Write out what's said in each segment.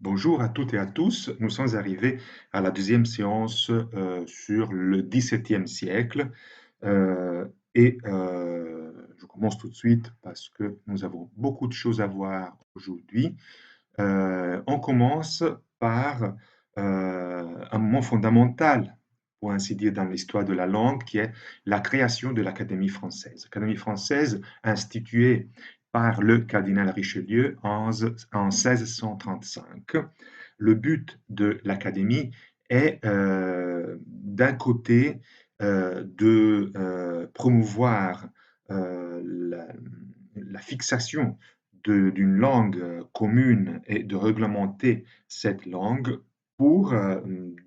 Bonjour à toutes et à tous. Nous sommes arrivés à la deuxième séance sur le XVIIe siècle. Je commence tout de suite parce que nous avons beaucoup de choses à voir aujourd'hui. On commence par un moment fondamental, pour ainsi dire, dans l'histoire de la langue, qui est la création de l'Académie française. L'Académie française instituée par le cardinal Richelieu en 1635. Le but de l'Académie est, d'un côté, de promouvoir la fixation d'une langue commune et de réglementer cette langue pour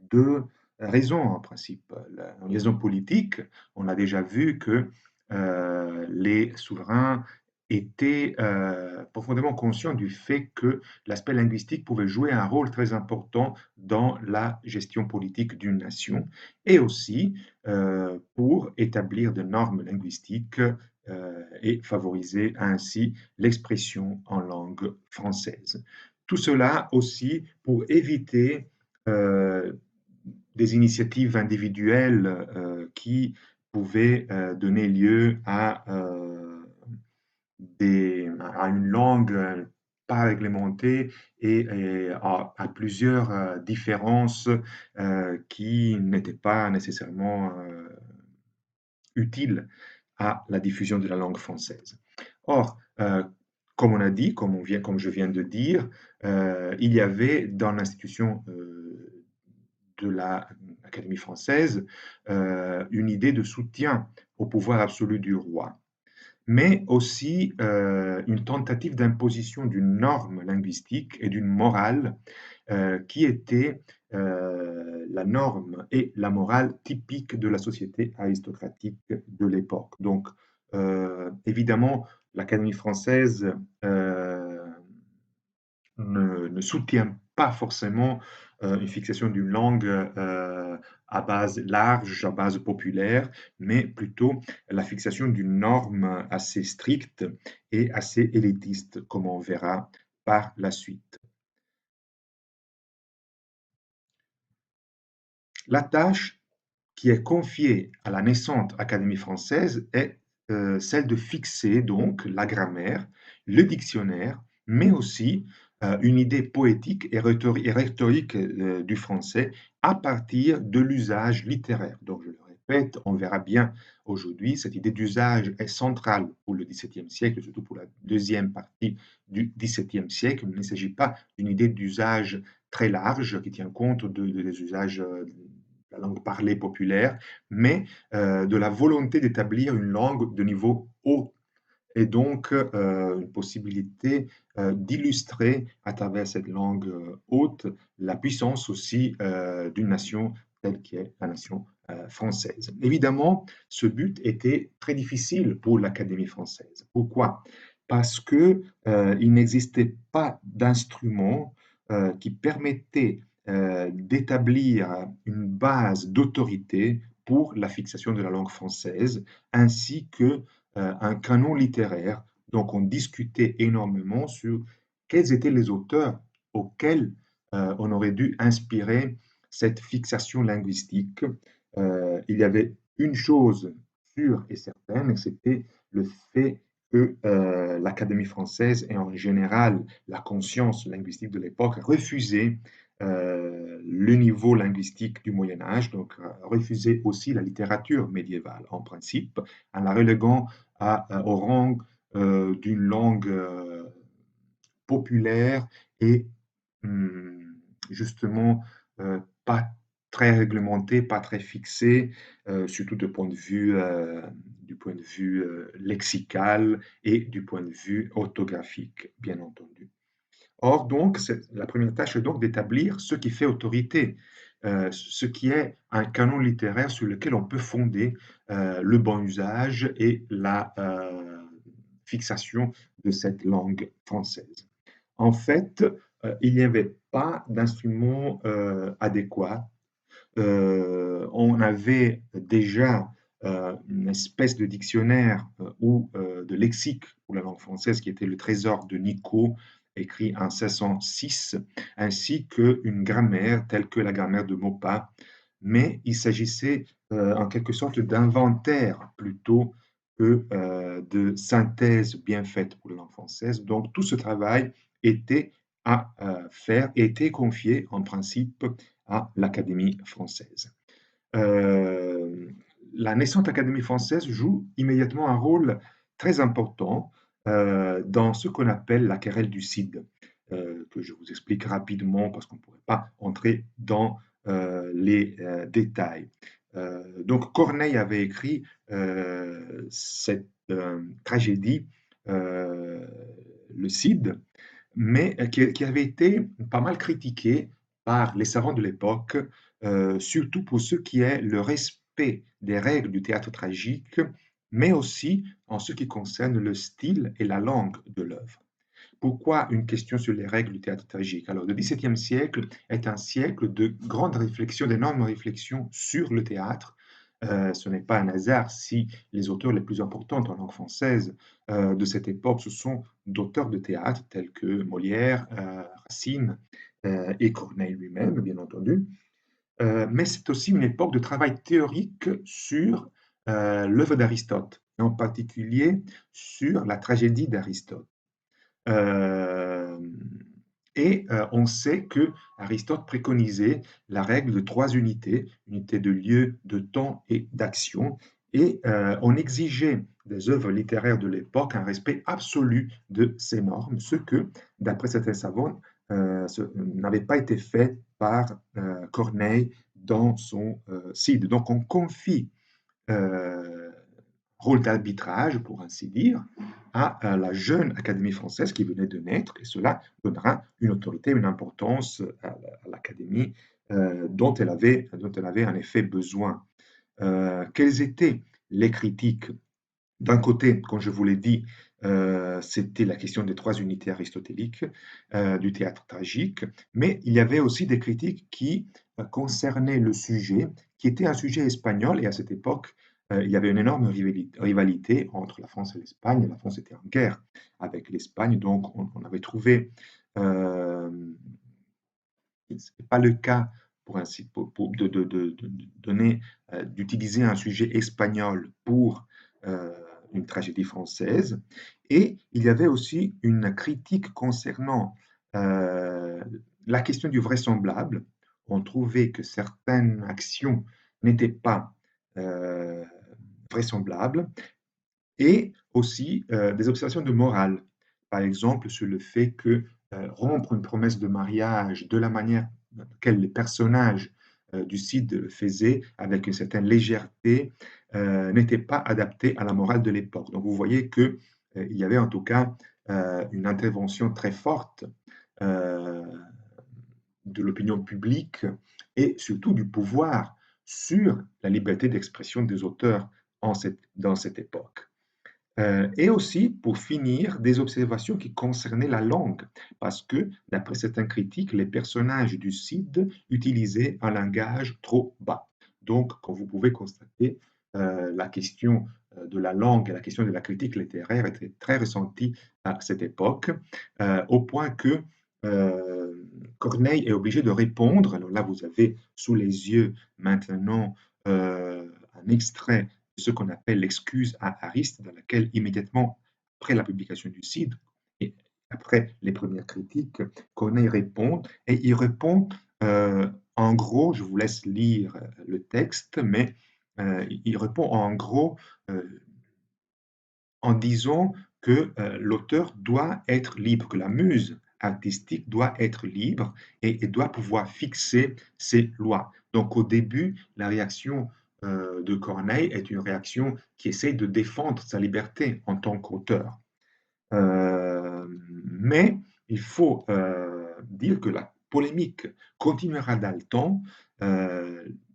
2 raisons en principe. La raison politique, on a déjà vu que les souverains étaient profondément conscients du fait que l'aspect linguistique pouvait jouer un rôle très important dans la gestion politique d'une nation et aussi pour établir des normes linguistiques et favoriser ainsi l'expression en langue française. Tout cela aussi pour éviter des initiatives individuelles qui pouvaient donner lieu à une langue pas réglementée et à plusieurs différences qui n'étaient pas nécessairement utiles à la diffusion de la langue française. Or, comme on a dit, comme je viens de dire, il y avait dans l'institution de l'Académie française une idée de soutien au pouvoir absolu du roi, mais aussi une tentative d'imposition d'une norme linguistique et d'une morale qui était la norme et la morale typique de la société aristocratique de l'époque. Donc, évidemment, l'Académie française ne soutient pas forcément une fixation d'une langue à base large, à base populaire, mais plutôt la fixation d'une norme assez stricte et assez élitiste, comme on verra par la suite. La tâche qui est confiée à la naissante Académie française est celle de fixer donc la grammaire, le dictionnaire, mais aussi une idée poétique et rhétorique du français à partir de l'usage littéraire. Donc je le répète, on verra bien aujourd'hui, cette idée d'usage est centrale pour le XVIIe siècle, surtout pour la deuxième partie du XVIIe siècle. Il ne s'agit pas d'une idée d'usage très large qui tient compte des usages la langue parlée populaire, mais de la volonté d'établir une langue de niveau haut et donc une possibilité d'illustrer à travers cette langue haute la puissance aussi d'une nation telle qu'est la nation française. Évidemment, ce but était très difficile pour l'Académie française. Pourquoi? Parce que il n'existait pas d'instrument qui permettait d'établir une base d'autorité pour la fixation de la langue française, ainsi que un canon littéraire. Donc on discutait énormément sur quels étaient les auteurs auxquels on aurait dû inspirer cette fixation linguistique. Il y avait une chose sûre et certaine, et c'était le fait que l'Académie française et en général la conscience linguistique de l'époque refusait le niveau linguistique du Moyen Âge, donc refusait aussi la littérature médiévale en principe, en la reléguant au rang d'une langue populaire et justement pas très réglementée, pas très fixée, surtout du point de vue lexical et du point de vue orthographique, bien entendu. Or, donc, la première tâche est donc d'établir ce qui fait autorité, ce qui est un canon littéraire sur lequel on peut fonder le bon usage et la fixation de cette langue française. En fait, il n'y avait pas d'instrument adéquat. On avait déjà une espèce de dictionnaire ou de lexique pour la langue française qui était le trésor de Nicot, écrit en 1606, ainsi qu'une grammaire telle que la grammaire de Maupas. Mais il s'agissait en quelque sorte d'inventaire plutôt que de synthèse bien faite pour la langue française. Donc tout ce travail était à faire, était confié en principe à l'Académie française. Euh, la naissante Académie française joue immédiatement un rôle très important dans ce qu'on appelle la querelle du Cid, que je vous explique rapidement parce qu'on ne pourrait pas entrer dans les détails. Donc Corneille avait écrit cette tragédie, euh, le Cid, mais qui avait été pas mal critiqué par les savants de l'époque, surtout pour ce qui est le respect des règles du théâtre tragique, mais aussi en ce qui concerne le style et la langue de l'œuvre. Pourquoi une question sur les règles du théâtre tragique? Alors, le XVIIe siècle est un siècle de grandes réflexions, d'énormes réflexions sur le théâtre. Ce n'est pas un hasard si les auteurs les plus importants en langue française de cette époque, ce sont d'auteurs de théâtre tels que Molière, Racine et Corneille lui-même, bien entendu. Mais c'est aussi une époque de travail théorique sur l'œuvre d'Aristote, et en particulier sur la tragédie d'Aristote. Euh, on sait que Aristote préconisait la règle de trois unités, unité de lieu, de temps et d'action, et on exigeait des œuvres littéraires de l'époque un respect absolu de ces normes, ce que, d'après certains savants, n'avait pas été fait par Corneille dans son Cide. Donc on confie euh, rôle d'arbitrage, pour ainsi dire, à la jeune Académie française qui venait de naître, et cela donnera une autorité, une importance à l'Académie dont elle avait en effet besoin. Quelles étaient les critiques? D'un côté, comme je vous l'ai dit, c'était la question des trois unités aristotéliques du théâtre tragique, mais il y avait aussi des critiques qui concernaient le sujet, qui était un sujet espagnol, et à cette époque, il y avait une énorme rivalité entre la France et l'Espagne. La France était en guerre avec l'Espagne, donc on avait trouvé, euh, ce n'est pas le cas pour ainsi, de donner, d'utiliser un sujet espagnol pour euh, une tragédie française. Et il y avait aussi une critique concernant euh, la question du vraisemblable. On trouvait que certaines actions n'étaient pas euh, vraisemblables et aussi des observations de morale. Par exemple, sur le fait que rompre une promesse de mariage de la manière dans laquelle les personnages du Cid le faisaient, avec une certaine légèreté, n'était pas adapté à la morale de l'époque. Donc vous voyez qu'il y avait en tout cas une intervention très forte euh, de l'opinion publique et surtout du pouvoir sur la liberté d'expression des auteurs dans cette époque. Et aussi, pour finir, des observations qui concernaient la langue, parce que, d'après certains critiques, les personnages du Cid utilisaient un langage trop bas. Donc, comme vous pouvez constater, la question de la langue et la question de la critique littéraire était très ressentie à cette époque, au point que Corneille est obligé de répondre. Alors là, vous avez sous les yeux maintenant un extrait ce qu'on appelle l'excuse à Ariste, dans laquelle immédiatement après la publication du Cid et après les premières critiques, Corneille répond, et il répond en gros, je vous laisse lire le texte, mais il répond en gros en disant que l'auteur doit être libre, que la muse artistique doit être libre et doit pouvoir fixer ses lois. Donc au début, la réaction de Corneille est une réaction qui essaie de défendre sa liberté en tant qu'auteur. Mais il faut dire que la polémique continuera dans le temps.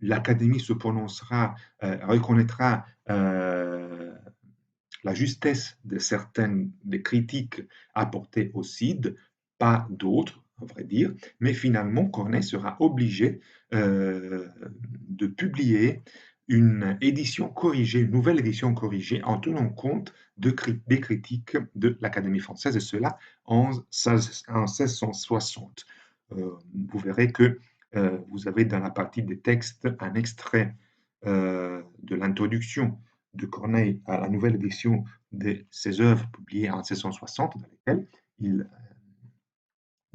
L'Académie se prononcera, reconnaîtra la justesse de certaines des critiques apportées au Cid, pas d'autres, à vrai dire, mais finalement Corneille sera obligé de publier une édition corrigée, une nouvelle édition corrigée en tenant compte des critiques de l'Académie française, et cela en 1660. Vous verrez que vous avez dans la partie des textes un extrait de l'introduction de Corneille à la nouvelle édition de ses œuvres publiées en 1660, dans lesquelles il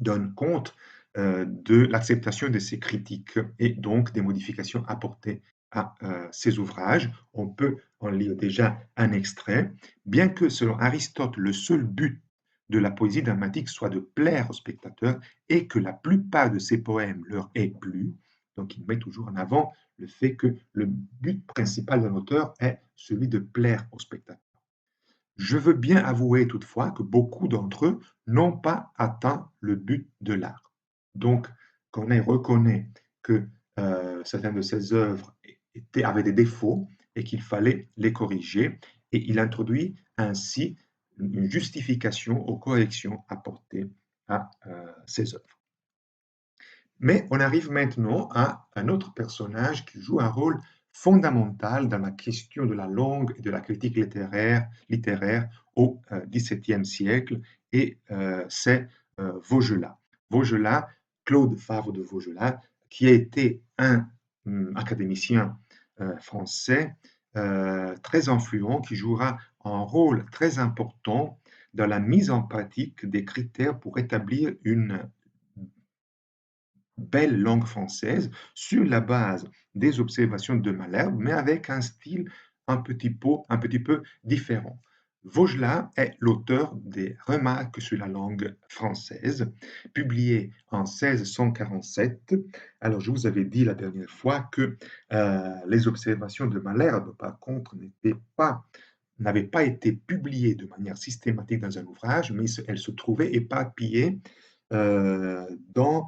donne compte de l'acceptation de ces critiques et donc des modifications apportées à ces ouvrages. On peut en lire déjà un extrait. Bien que selon Aristote, le seul but de la poésie dramatique soit de plaire aux spectateurs et que la plupart de ses poèmes leur aient plu, donc il met toujours en avant le fait que le but principal d'un auteur est celui de plaire aux spectateurs. Je veux bien avouer toutefois que beaucoup d'entre eux n'ont pas atteint le but de l'art. Donc, Corneille reconnaît que certaines de ses œuvres avaient des défauts et qu'il fallait les corriger, et il introduit ainsi une justification aux corrections apportées à ses œuvres. Mais on arrive maintenant à un autre personnage qui joue un rôle fondamental dans la question de la langue et de la critique littéraire au XVIIe siècle, et c'est Vaugelas. Vaugelas, Claude Favre de Vaugelas, qui a été un académicien français très influent, qui jouera un rôle très important dans la mise en pratique des critères pour établir une belle langue française sur la base des observations de Malherbe, mais avec un style un petit peu différent. Vaugelas est l'auteur des Remarques sur la langue française, publié en 1647. Alors, je vous avais dit la dernière fois que les observations de Malherbe, par contre, n'avaient pas été publiées de manière systématique dans un ouvrage, mais elles se trouvaient éparpillées dans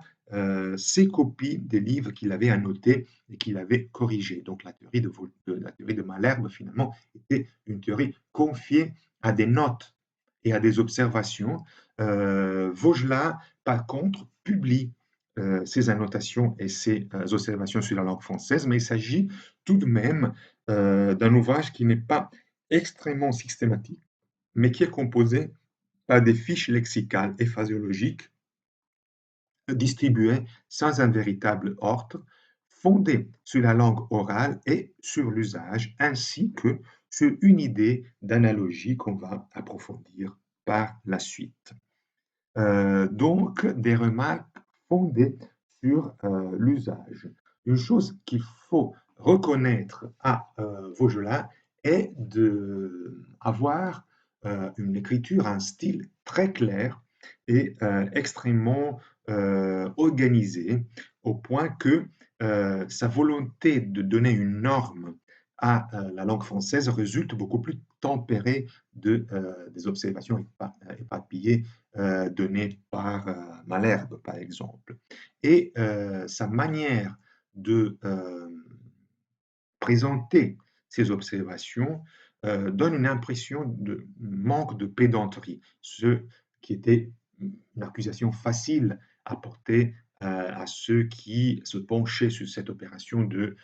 ses copies des livres qu'il avait annotés et qu'il avait corrigés. Donc la théorie de Malherbe, finalement, était une théorie confiée à des notes et à des observations. Vaugelas, par contre, publie ses annotations et ses observations sur la langue française, mais il s'agit tout de même d'un ouvrage qui n'est pas extrêmement systématique, mais qui est composé par des fiches lexicales et phraséologiques distribuées sans un véritable ordre, fondées sur la langue orale et sur l'usage, ainsi que sur une idée d'analogie qu'on va approfondir par la suite. Donc, des remarques fondées sur l'usage. Une chose qu'il faut reconnaître à Vaugelas est d'avoir une écriture, un style très clair et extrêmement organisé, au point que sa volonté de donner une norme à la langue française résulte beaucoup plus tempérée des observations éparpillées données par Malherbe, par exemple. Et sa manière de présenter ces observations donne une impression de manque de pédanterie, ce qui était une accusation facile à porter à ceux qui se penchaient sur cette opération de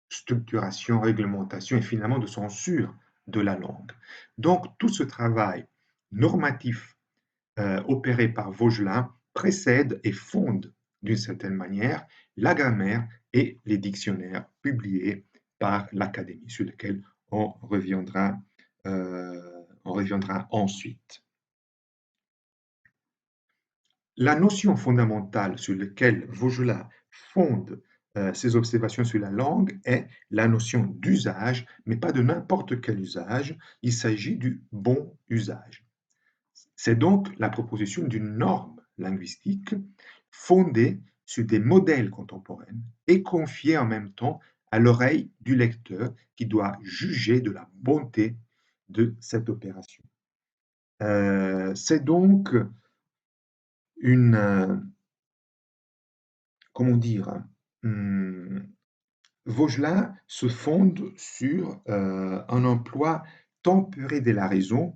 structuration, réglementation et finalement de censure de la langue. Donc tout ce travail normatif opéré par Vaugelas précède et fonde d'une certaine manière la grammaire et les dictionnaires publiés par l'Académie, sur lesquels on reviendra ensuite. La notion fondamentale sur laquelle Vaugelas fonde ses observations sur la langue est la notion d'usage, mais pas de n'importe quel usage, il s'agit du bon usage. C'est donc la proposition d'une norme linguistique fondée sur des modèles contemporains et confiée en même temps à l'oreille du lecteur qui doit juger de la bonté de cette opération. C'est donc une, comment dire, Vaugelas se fonde sur un emploi tempéré de la raison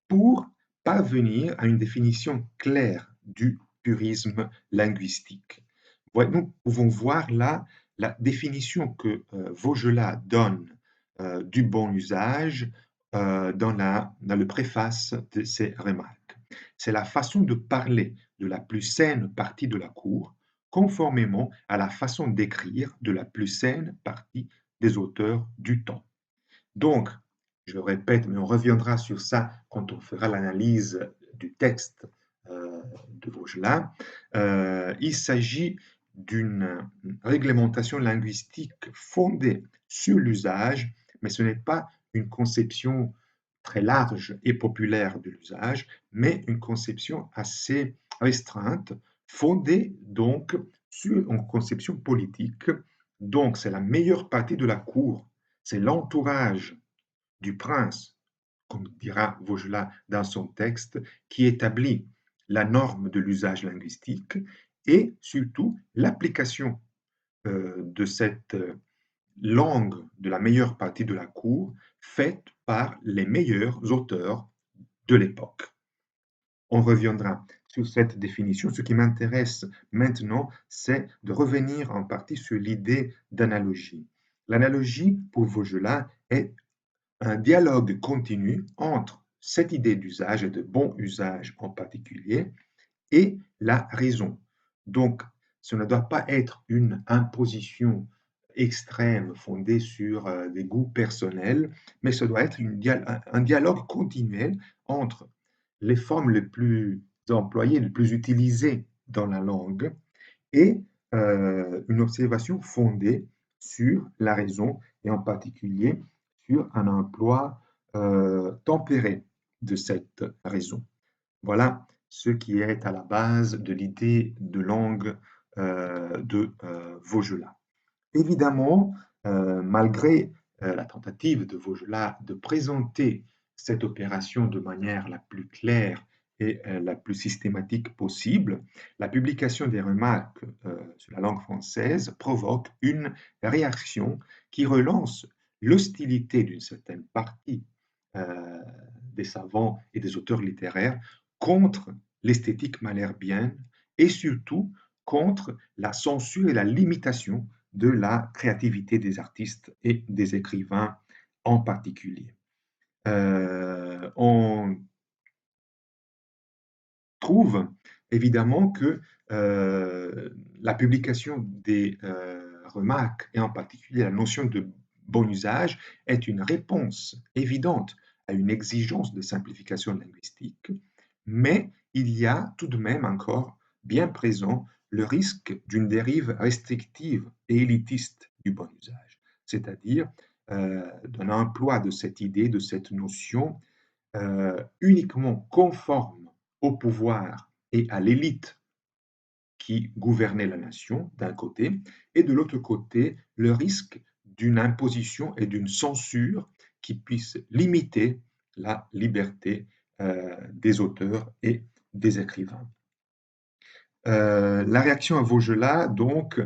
pour parvenir à une définition claire du purisme linguistique. Ouais, nous pouvons voir là la définition que Vaugelas donne du bon usage dans le préface de ses remarques. C'est la façon de parler de la plus saine partie de la cour, conformément à la façon d'écrire de la plus saine partie des auteurs du temps. Donc, je le répète, mais on reviendra sur ça quand on fera l'analyse du texte de Vaugelas, il s'agit d'une réglementation linguistique fondée sur l'usage, mais ce n'est pas une conception très large et populaire de l'usage, mais une conception assez restreinte, fondée donc sur une conception politique. Donc, c'est la meilleure partie de la cour, c'est l'entourage du prince, comme dira Vaugelas dans son texte, qui établit la norme de l'usage linguistique et surtout l'application de cette langue de la meilleure partie de la cour faite par les meilleurs auteurs de l'époque. On reviendra sur cette définition. Ce qui m'intéresse maintenant, c'est de revenir en partie sur l'idée d'analogie. L'analogie, pour Vaugelas, est un dialogue continu entre cette idée d'usage et de bon usage en particulier et la raison. Donc, ce ne doit pas être une imposition extrême fondée sur des goûts personnels, mais ce doit être un dialogue continuel entre les formes les plus employées, les plus utilisées dans la langue et une observation fondée sur la raison et en particulier sur un emploi tempéré de cette raison. Voilà ce qui est à la base de l'idée de langue de Vaugelas. Évidemment, malgré la tentative de Vaugelas de présenter cette opération de manière la plus claire et la plus systématique possible, la publication des remarques sur la langue française provoque une réaction qui relance l'hostilité d'une certaine partie euh, des savants et des auteurs littéraires contre l'esthétique malherbienne et surtout contre la censure et la limitation de la créativité des artistes et des écrivains en particulier. On trouve évidemment que la publication des remarques, et en particulier la notion de bon usage, est une réponse évidente à une exigence de simplification linguistique, mais il y a tout de même encore bien présent le risque d'une dérive restrictive et élitiste du bon usage, c'est-à-dire d'un emploi de cette idée, de cette notion uniquement conforme au pouvoir et à l'élite qui gouvernait la nation, d'un côté, et de l'autre côté, le risque d'une imposition et d'une censure qui puisse limiter la liberté des auteurs et des écrivains. La réaction à Vaugelas, donc,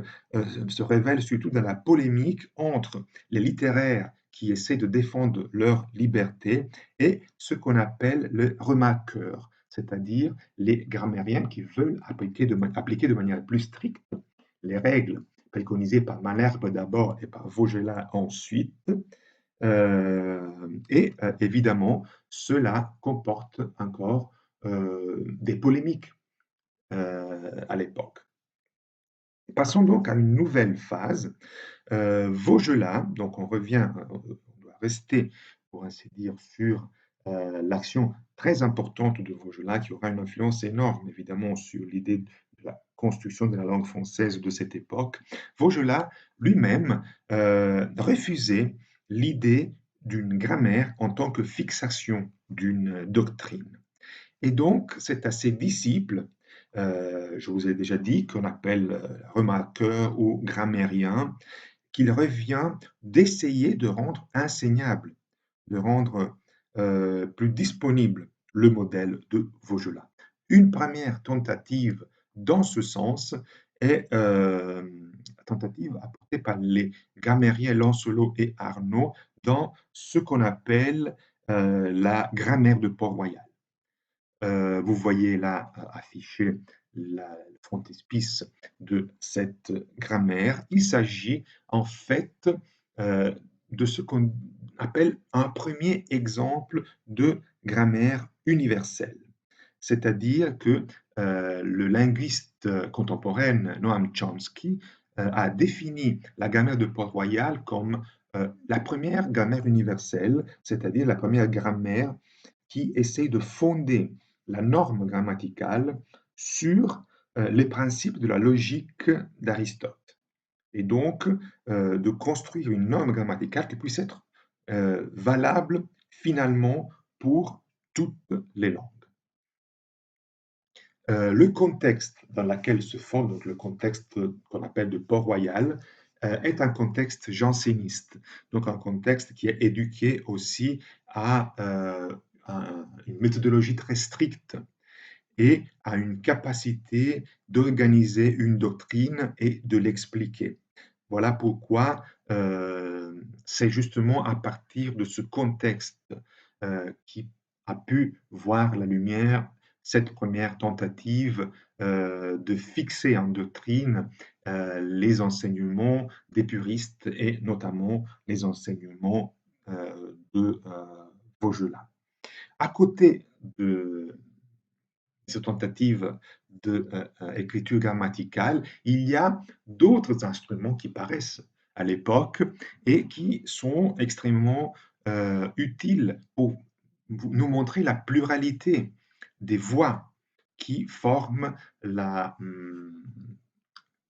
se révèle surtout dans la polémique entre les littéraires qui essaient de défendre leur liberté et ce qu'on appelle les remarqueurs, c'est-à-dire les grammairiens qui veulent appliquer de manière plus stricte les règles préconisées par Malherbe d'abord et par Vaugelas ensuite. Évidemment, cela comporte encore des polémiques à l'époque. Passons donc à une nouvelle phase. Vaugelas, donc on revient, on doit rester, pour ainsi dire, sur l'action très importante de Vaugelas, qui aura une influence énorme, évidemment, sur l'idée de la construction de la langue française de cette époque. Vaugelas lui-même refusait l'idée d'une grammaire en tant que fixation d'une doctrine. Et donc, c'est à ses disciples, je vous ai déjà dit qu'on appelle remarqueurs ou grammairiens, qu'il revient d'essayer de rendre enseignable, de rendre plus disponible le modèle de Vaugelas. Une première tentative dans ce sens est la tentative apportée par les grammairiens Lancelot et Arnaud dans ce qu'on appelle la grammaire de Port-Royal. Vous voyez là affiché le frontispice de cette grammaire. Il s'agit en fait de ce qu'on appelle un premier exemple de grammaire universelle. C'est-à-dire que le linguiste contemporain Noam Chomsky a défini la grammaire de Port-Royal comme la première grammaire universelle, c'est-à-dire la première grammaire qui essaye de fonder la norme grammaticale sur les principes de la logique d'Aristote. Et donc, de construire une norme grammaticale qui puisse être valable finalement pour toutes les langues. Le contexte dans lequel se fonde, donc le contexte qu'on appelle de Port-Royal, est un contexte janséniste, donc un contexte qui est éduqué aussi à une méthodologie très stricte et à une capacité d'organiser une doctrine et de l'expliquer. Voilà pourquoi c'est justement à partir de ce contexte qui a pu voir la lumière cette première tentative de fixer en doctrine les enseignements des puristes et notamment les enseignements de Vaugelas. À côté de cette tentative d'écriture grammaticale, il y a d'autres instruments qui paraissent à l'époque et qui sont extrêmement utiles pour nous montrer la pluralité des voix qui forment la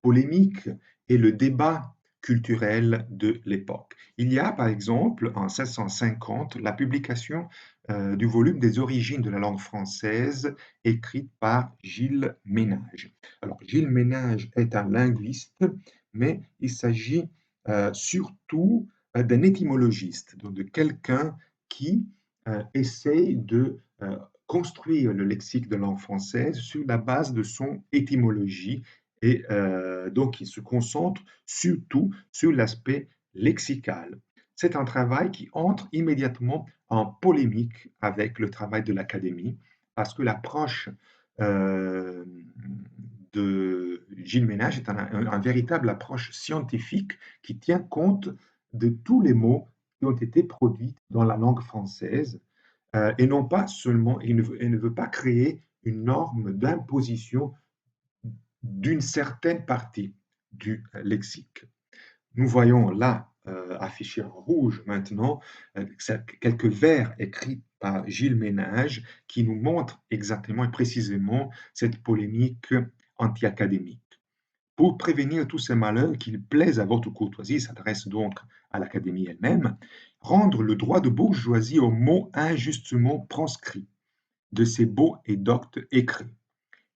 polémique et le débat culturel de l'époque. Il y a par exemple en 1650 la publication du volume des origines de la langue française écrite par Gilles Ménage. Alors Gilles Ménage est un linguiste, mais il s'agit surtout d'un étymologiste, donc de quelqu'un qui essaye de construire le lexique de langue française sur la base de son étymologie et donc, il se concentre surtout sur l'aspect lexical. C'est un travail qui entre immédiatement en polémique avec le travail de l'académie, parce que l'approche euh, de Gilles Ménage est un véritable approche scientifique qui tient compte de tous les mots qui ont été produits dans la langue française et non pas seulement, il ne veut pas créer une norme d'imposition d'une certaine partie du lexique. Nous voyons là, affiché en rouge maintenant, quelques vers écrits par Gilles Ménage qui nous montrent exactement et précisément cette polémique anti-académique. Pour prévenir tous ces malheurs qu'il plaise à votre courtoisie, s'adresse donc à l'Académie elle-même, rendre le droit de bourgeoisie aux mots injustement proscrits, de ces beaux et doctes écrits.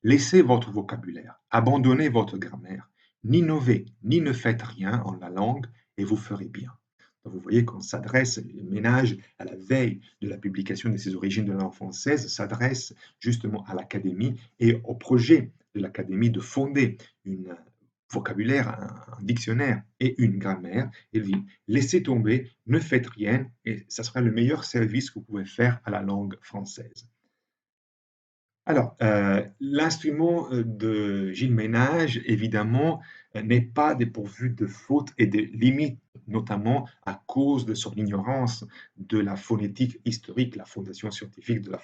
Laissez votre vocabulaire, abandonnez votre grammaire, n'innovez, ni ne faites rien en la langue, et vous ferez bien. Donc vous voyez qu'on s'adresse, le ménage, à la veille de la publication de ses origines de la langue française, s'adresse justement à l'Académie et au projet de l'Académie de fonder un vocabulaire, un dictionnaire et une grammaire. Il dit, laissez tomber, ne faites rien, et ça sera le meilleur service que vous pouvez faire à la langue française. Alors, l'instrument, de Gilles Ménage, évidemment, n'est pas dépourvu de fautes et de limites, notamment à cause de son ignorance de la phonétique historique. La fondation scientifique de la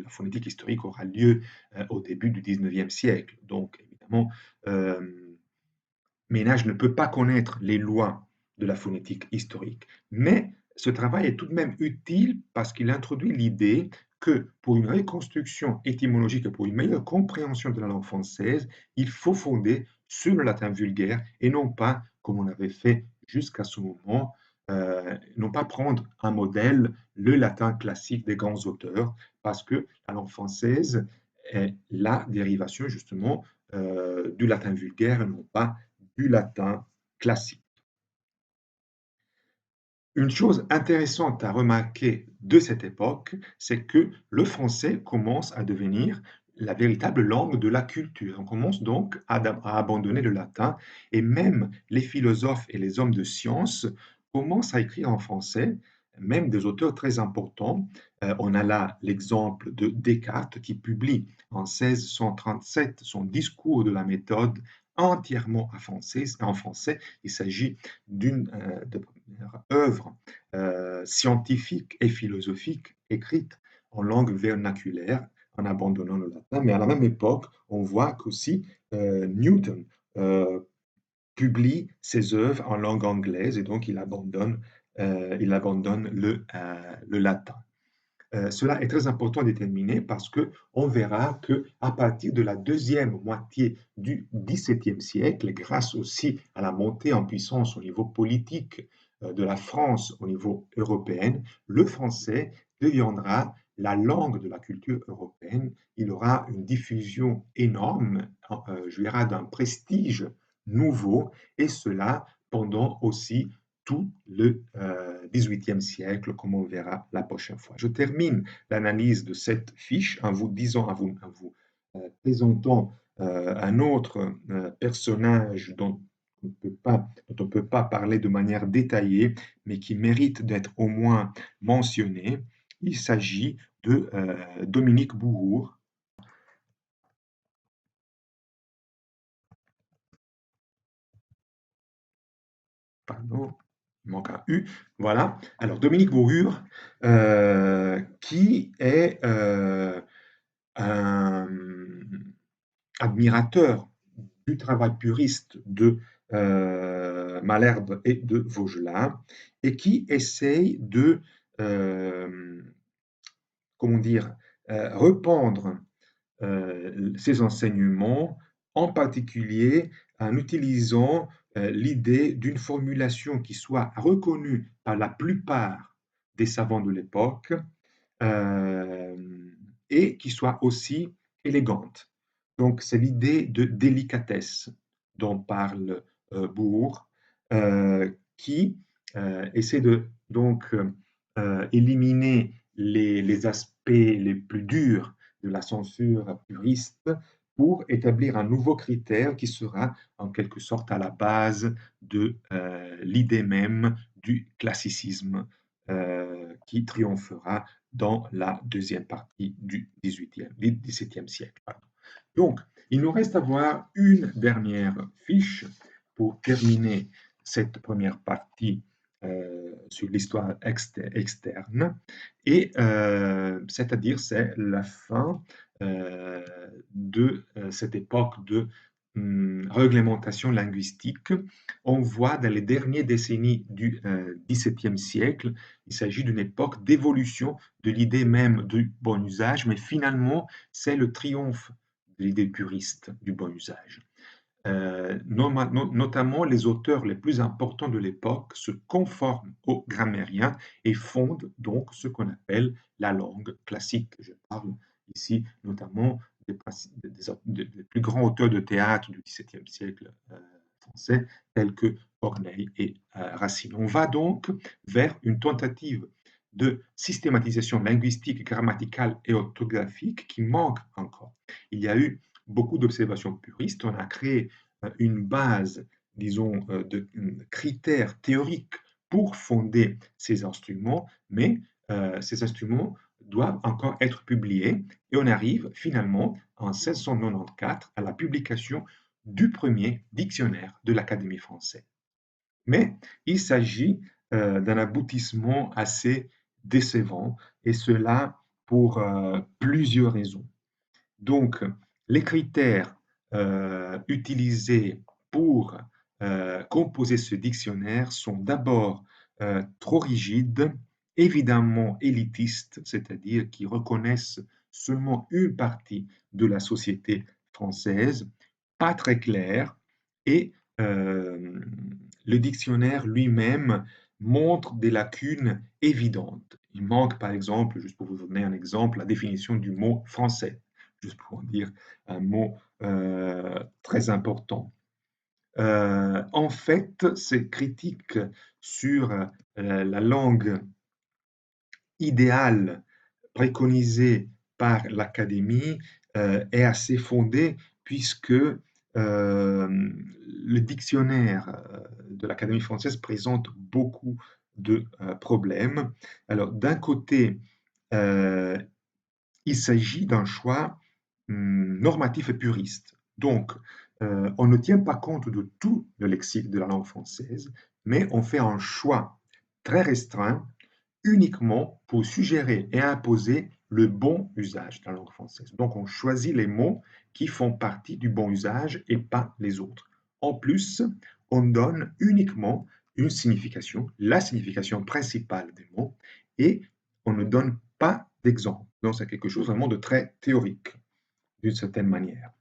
phonétique historique aura lieu, au début du 19e siècle. Donc évidemment, Ménage ne peut pas connaître les lois de la phonétique historique. Mais ce travail est tout de même utile parce qu'il introduit l'idée que pour une reconstruction étymologique et pour une meilleure compréhension de la langue française, il faut fonder sur le latin vulgaire et non pas, comme on avait fait jusqu'à ce moment, non pas prendre un modèle, le latin classique des grands auteurs, parce que la langue française est la dérivation justement du latin vulgaire et non pas du latin classique. Une chose intéressante à remarquer de cette époque, c'est que le français commence à devenir la véritable langue de la culture. On commence donc à abandonner le latin et même les philosophes et les hommes de science commencent à écrire en français même des auteurs très importants. On a là l'exemple de Descartes qui publie en 1637 son discours de la méthode entièrement en français. Il s'agit d'une de première œuvre scientifique et philosophique écrite en langue vernaculaire en abandonnant le latin. Mais à la même époque, on voit qu'aussi Newton euh, publie ses œuvres en langue anglaise et donc il abandonne le latin. Cela est très important à déterminer parce qu'on verra qu'à partir de la deuxième moitié du XVIIe siècle, grâce aussi à la montée en puissance au niveau politique de la France au niveau européen, le français deviendra la langue de la culture européenne. Il aura une diffusion énorme, je d'un prestige nouveau, et cela pendant aussi tout le XVIIIe siècle, comme on verra la prochaine fois. Je termine l'analyse de cette fiche en vous disant, en vous présentant un autre personnage dont on ne peut pas parler de manière détaillée, mais qui mérite d'être au moins mentionné. Il s'agit de Dominique Bouhours. Pardon, il manque un U. Voilà. Alors, Dominique Bourrure, qui est un admirateur du travail puriste de Malherbe et de Vaugelas, et qui essaye de, comment dire, rependre ses enseignements, en particulier en utilisant l'idée d'une formulation qui soit reconnue par la plupart des savants de l'époque euh, et qui soit aussi élégante. Donc, c'est l'idée de délicatesse dont parle Bourg, qui essaie de donc éliminer les aspects les plus durs de la censure puriste pour établir un nouveau critère qui sera en quelque sorte à la base de l'idée même du classicisme qui triomphera dans la deuxième partie du XVIIe siècle. Pardon. Donc, il nous reste à voir une dernière fiche pour terminer cette première partie sur l'histoire externe, et c'est-à-dire c'est la fin euh, de cette époque de réglementation linguistique. On voit dans les dernières décennies du XVIIe siècle, il s'agit d'une époque d'évolution de l'idée même du bon usage, mais finalement, c'est le triomphe de l'idée puriste du bon usage. Notamment, les auteurs les plus importants de l'époque se conforment aux grammairiens et fondent donc ce qu'on appelle la langue classique. Je parle ici notamment des plus grands auteurs de théâtre du XVIIe siècle français, tels que Corneille et Racine. On va donc vers une tentative de systématisation linguistique, grammaticale et orthographique qui manque encore. Il y a eu beaucoup d'observations puristes. On a créé une base, disons, de critères théoriques pour fonder ces instruments, mais ces instruments doivent encore être publiés et on arrive finalement en 1694 à la publication du premier dictionnaire de l'Académie française. Mais il s'agit d'un aboutissement assez décevant et cela pour plusieurs raisons. Donc, les critères utilisés pour composer ce dictionnaire sont d'abord trop rigides, évidemment élitistes, c'est-à-dire qui reconnaissent seulement une partie de la société française, pas très clairs, et euh, le dictionnaire lui-même montre des lacunes évidentes. Il manque, par exemple, juste pour vous donner un exemple, la définition du mot français, juste pour dire un mot très important. En fait, ces critiques sur la langue idéale préconisée par l'Académie est assez fondée puisque le dictionnaire de l'Académie française présente beaucoup de problèmes. Alors, d'un côté, euh, il s'agit d'un choix normatif et puriste. Donc, on ne tient pas compte de tout le lexique de la langue française, mais on fait un choix très restreint uniquement pour suggérer et imposer le bon usage de la langue française. Donc, on choisit les mots qui font partie du bon usage et pas les autres. En plus, on donne uniquement une signification, la signification principale des mots, et on ne donne pas d'exemple. Donc, c'est quelque chose vraiment de très théorique, d'une certaine manière.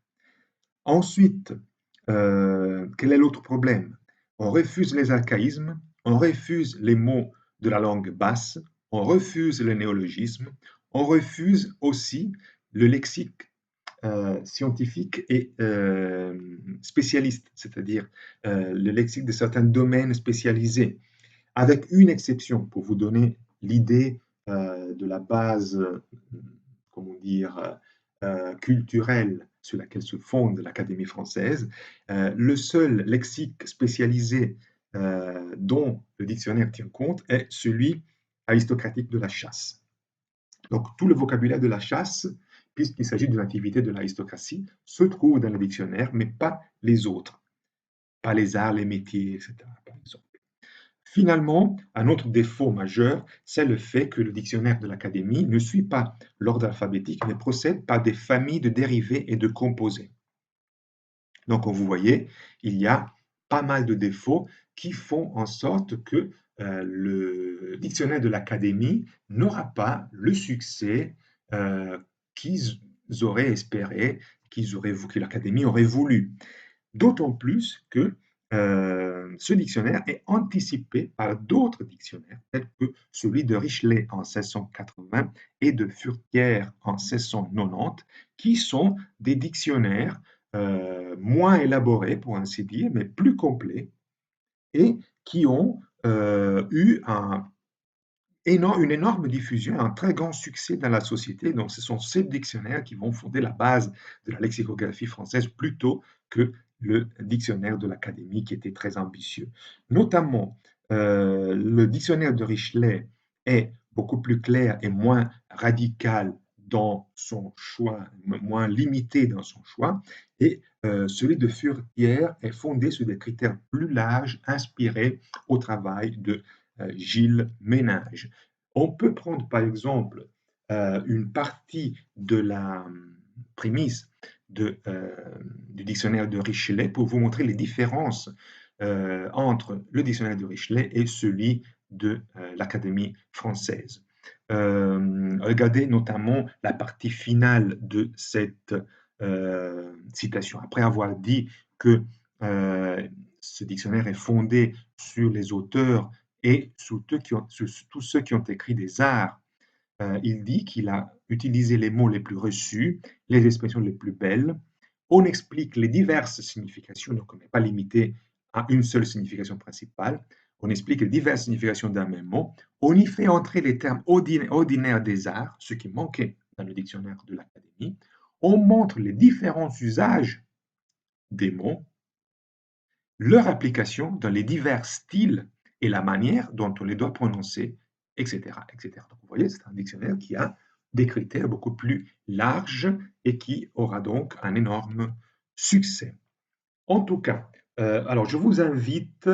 Ensuite, quel est l'autre problème? On refuse les archaïsmes, on refuse les mots de la langue basse, on refuse le néologisme, on refuse aussi le lexique scientifique et spécialiste, c'est-à-dire le lexique de certains domaines spécialisés, avec une exception pour vous donner l'idée de la base, comment dire, culturelle sur laquelle se fonde l'Académie française. Le seul lexique spécialisé dont le dictionnaire tient compte est celui aristocratique de la chasse. Donc tout le vocabulaire de la chasse, puisqu'il s'agit d'une activité de l'aristocratie, se trouve dans le dictionnaire, mais pas les autres, pas les arts, les métiers, etc. Par exemple. Finalement, un autre défaut majeur, c'est le fait que le dictionnaire de l'Académie ne suit pas l'ordre alphabétique, mais procède par des familles de dérivés et de composés. Donc, comme vous voyez, il y a pas mal de défauts qui font en sorte que le dictionnaire de l'Académie n'aura pas le succès qu'ils auraient espéré, que l'Académie aurait voulu. D'autant plus que ce dictionnaire est anticipé par d'autres dictionnaires, tels que celui de Richelet en 1680 et de Furetière en 1690, qui sont des dictionnaires moins élaborés, pour ainsi dire, mais plus complets, et qui ont eu une énorme diffusion, un très grand succès dans la société. Donc, ce sont ces dictionnaires qui vont fonder la base de la lexicographie française plutôt que le dictionnaire de l'Académie qui était très ambitieux. Notamment, le dictionnaire de Richelet est beaucoup plus clair et moins radical dans son choix, moins limité dans son choix, et celui de Furetière est fondé sur des critères plus larges, inspirés au travail de Gilles Ménage. On peut prendre par exemple une partie de la prémisse du dictionnaire de Richelet pour vous montrer les différences entre le dictionnaire de Richelet et celui de l'Académie française. Regardez notamment la partie finale de cette citation. Après avoir dit que ce dictionnaire est fondé sur les auteurs et sur tous ceux qui ont écrit des arts, il dit qu'il a utilisé les mots les plus reçus, les expressions les plus belles. On explique les diverses significations, donc on n'est pas limité à une seule signification principale. On explique les diverses significations d'un même mot. On y fait entrer les termes ordinaires des arts, ce qui manquait dans le dictionnaire de l'Académie. On montre les différents usages des mots, leur application dans les divers styles et la manière dont on les doit prononcer, etc. etc. Donc, vous voyez, c'est un dictionnaire qui a des critères beaucoup plus larges et qui aura donc un énorme succès. En tout cas, alors je vous invite,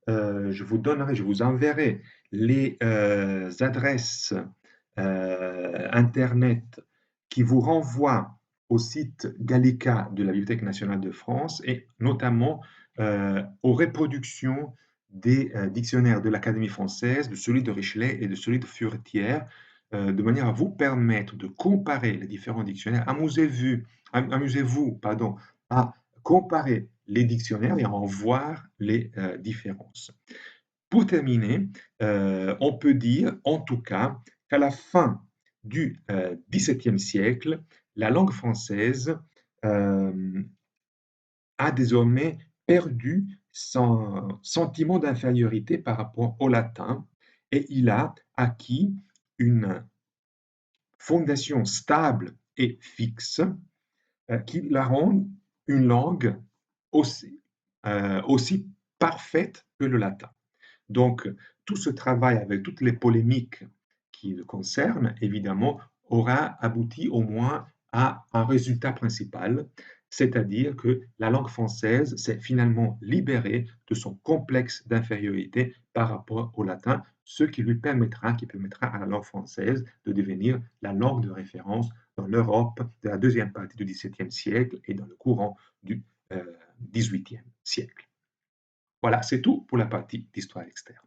je vous enverrai les adresses Internet qui vous renvoient au site Gallica de la Bibliothèque nationale de France et notamment aux reproductions des dictionnaires de l'Académie française, de celui de Richelet et de celui de Furetière, de manière à vous permettre de comparer les différents dictionnaires. Amusez-vous, pardon, à comparer les dictionnaires et à en voir les différences. Pour terminer, on peut dire en tout cas qu'à la fin du XVIIe siècle, la langue française a désormais perdu son sentiment d'infériorité par rapport au latin et il a acquis une fondation stable et fixe qui la rend une langue aussi parfaite que le latin. Donc, tout ce travail avec toutes les polémiques qui le concernent, évidemment, aura abouti au moins à un résultat principal, c'est-à-dire que la langue française s'est finalement libérée de son complexe d'infériorité par rapport au latin, ce qui permettra à la langue française de devenir la langue de référence dans l'Europe de la deuxième partie du XVIIe siècle et dans le courant du XVIIIe siècle. Voilà, c'est tout pour la partie d'histoire externe.